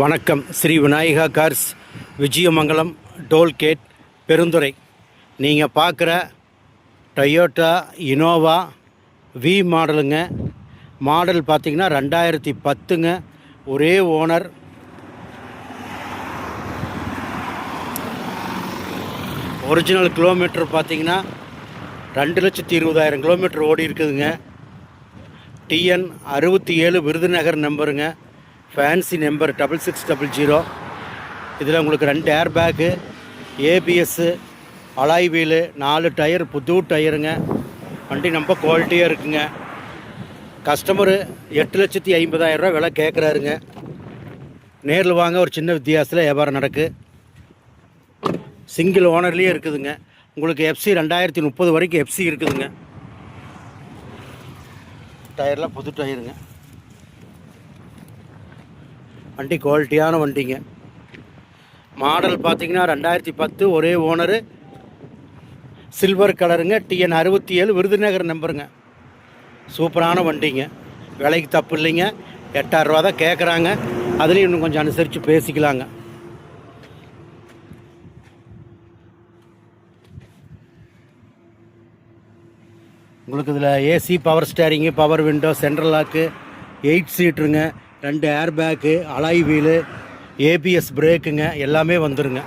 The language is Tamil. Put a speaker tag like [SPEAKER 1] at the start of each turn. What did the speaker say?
[SPEAKER 1] வணக்கம். Shri Vinayaka cars, Vijayamangalam tollgate, Perundurai. நீங்கள் பார்க்குற டொயோட்டா இனோவா வி மாடலுங்க. மாடல் பார்த்திங்கன்னா 2010ங்க. ஒரே ஓனர். ஒரிஜினல் கிலோமீட்டர் பார்த்திங்கன்னா 2,20,000 கிலோமீட்டர் ஓடி இருக்குதுங்க. TN 67 விருதுநகர் நம்பருங்க. Fancy number 6600. இதில் உங்களுக்கு 2 air bag, ABS, alloy wheel, 4 tyre, புது டயருங்க. வண்டி ரொம்ப குவாலிட்டியாக இருக்குங்க. கஸ்டமரு 8,50,000 விலை கேட்குறாருங்க. நேரில் வாங்க, ஒரு சின்ன வித்தியாசத்தில் வியாபாரம் நடக்கு. சிங்கிள் ஓனர்லேயே இருக்குதுங்க. உங்களுக்கு FC 2030 வரைக்கும் FC இருக்குதுங்க. டயர்லாம் புது டயருங்க. வண்டி குவாலிட்டியான வண்டிங்க. மாடல் பார்த்திங்கன்னா 2010, ஒரே ஓனரு, சில்வர் கலருங்க. TN 67 விருதுநகர் நம்பருங்க. சூப்பரான வண்டிங்க. விலைக்கு தப்பு இல்லைங்க. 8,000 ரூபா தான் கேட்குறாங்க. அதுலேயும் இன்னும் கொஞ்சம் அனுசரித்து பேசிக்கலாங்க. உங்களுக்கு இதில் AC, power steering, power window, central lock, 8 சீட்ருங்க, 2 air bag, alloy wheel, ABS பிரேக்குங்க, எல்லாமே வந்துருங்க.